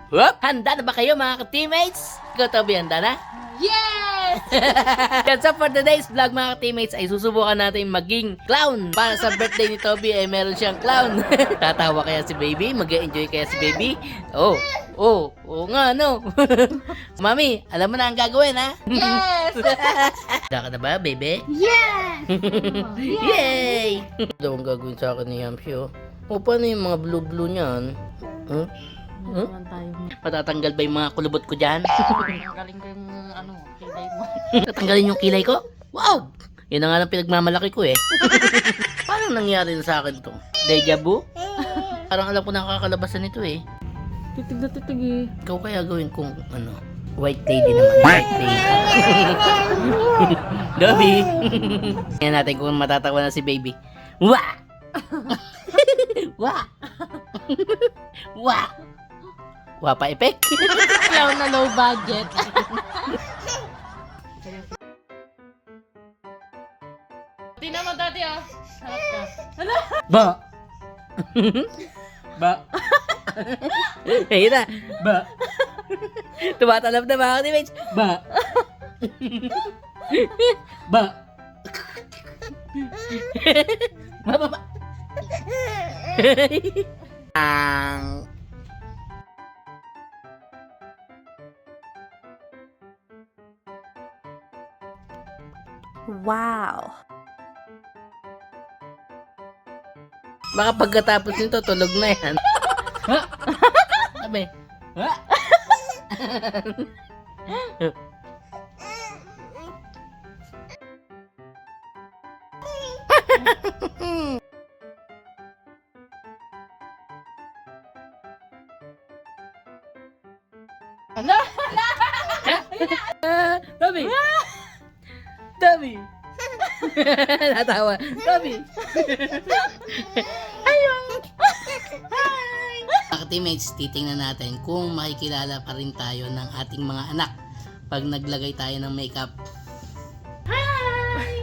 Whoop! Handa na ba kayo mga ka-teammates? Ikaw, Toby, handa na? Yes! Yan, so for today's vlog mga ka-teammates ay susubukan natin maging clown. Para sa birthday ni Toby ay meron siyang clown. Tatawa kaya si baby? Mag-enjoy kaya si baby? Oo nga, no? Mami, alam mo na ang gagawin, ha? Yes! Handa ka na ba, baby? Yes! Yay! Ito ang gagawin sa akin ni Yamsi, oh. O, paano yung mga blue-blue niyan? Huh? Huh? Patatanggal ba yung mga kulubot ko dyan? Galing ko yung kilay mo. Tatanggalin yung kilay ko? Wow! Yun na nga lang pinagmamalaki ko eh. Paano nangyari na sa akin to? Deja vu? Parang alam ko nakakalabasan nito eh. Titig na titig eh. Ikaw kaya gawin kong white lady naman. White lady. Dobby! Tingnan natin kung matatawa na si baby. Wah! Wah! Wah! Wah pa effect? Clown na low budget. Tingnan mo dati ah. Harap ka. Hala! Ba! Ba! Ayun na! Ba! Tumatalab na mga teammates! Ba! Ba! Ba! Ba! Ba! Ang... Wow. Baka pagkatapos nito, tulog na yan. Ha? Sabi. Ha? Hala! Toby! Toby! Natawa. Toby! Ayaw! Hi! Mga teammates, titingnan natin kung makikilala pa rin tayo ng ating mga anak pag naglagay tayo ng makeup. Hi!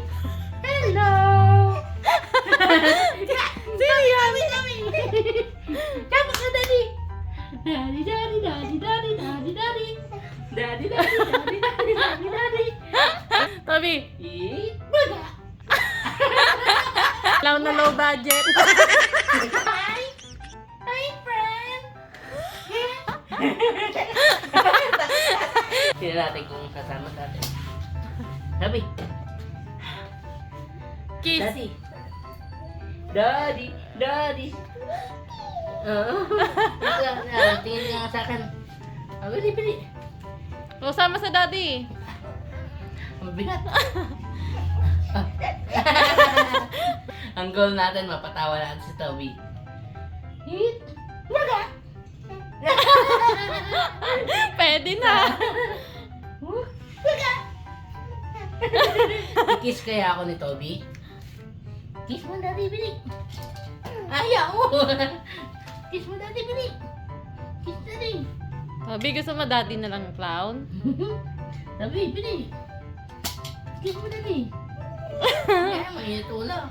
Hello! Sino yan? Kama ka, Daddy! Daddy, Daddy, Daddy, Daddy, Daddy, Daddy! Daddy, Daddy, Daddy, Daddy, Daddy, Daddy! Toby! Baga! Clown na low budget. Hi! Hi, friend! Tignan natin kung kasama natin. Sabi! Kiss. Daddy! Daddy! Daddy! Tingin nga sa akin. Bili! Kasama sa daddy. Mabigat. Ang goal natin, mapatawa natin si Toby. Hit! Baga! Pwede na. Baga! Kiss kaya ako ni Toby? Kiss mo, Daddy, bili! Ayaw! Kiss mo, Daddy, bili! Kiss, Daddy! Toby, gusto mo daddy na lang clown? Toby, bili! Kiss mo, Daddy! Kaya mainit ulo.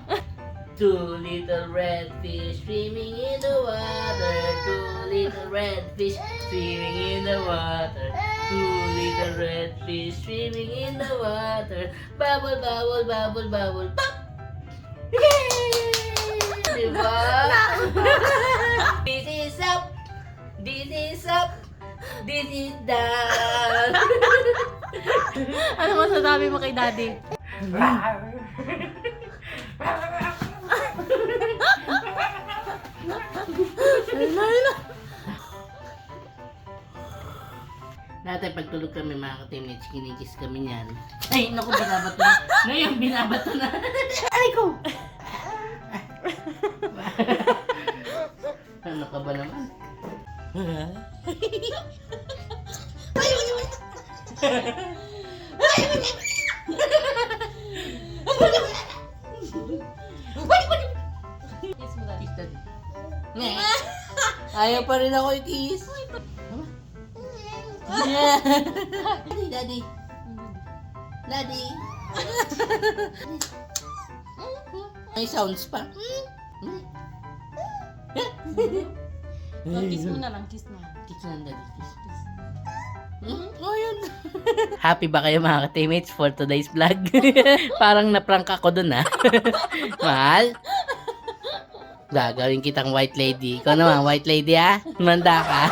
Two little red fish swimming in the water. Two little red fish swimming in the water. Two little red fish swimming in the water. Bubble, bubble, bubble, bubble, pop! Yay! Diba? This is up! This is up! This is down! Ano masasabi mo kay daddy? Dati pagtulog kami mga ka-teammates, kinikiss kami niyan. Ay, naku, binabato na. Ngayon, binabato na. Ay ko! Ano ka ba naman? Kiss mo daddy. Kiss, Daddy. Ayaw pa rin ako i-kiss. Daddy, Daddy. Daddy. May sounds pa. Kiss mo na lang, kiss mo. Kiss na, daddy. Kiss. Oh, yun. Happy ba kayo mga ka-teammates for today's vlog? Parang na-prank ako dun ah. Mahal? Gagawin kitang white lady. Ikaw naman, white lady ah. Manda ka.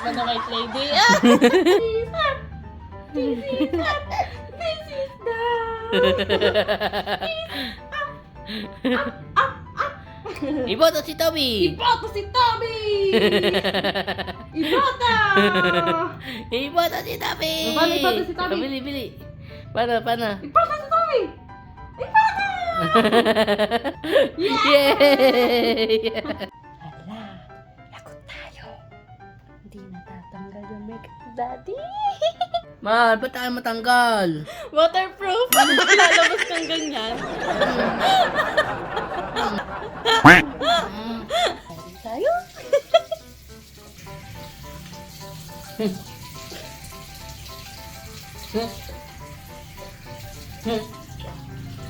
White lady. Iboto si Toby! Iboto si Toby! Iboto! Iboto si Toby! Paano iboto si Toby? Bili. Paano? Iboto si Toby! Iboto! Yay! Hala, lagot tayo. Hindi natatanggal yung makeup ni Daddy. Mahal, ba't tayo matanggal? Waterproof. Lalabas kang ganyan. Ready tayo?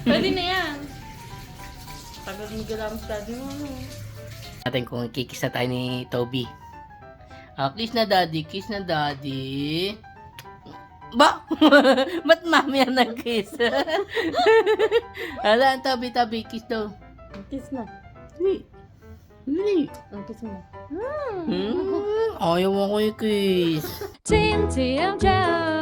Pwede na yan. Tagal mo galamit Daddy mo. Natin kung kikis na tayo ni Toby. Kiss na daddy, kiss na daddy. Ba? Ba't mami ang nag-kiss? Hala, Toby, kiss daw. Kiss na. Hindi. Kiss mo. Ayaw ako i-kiss. Tim, Tim, Tim.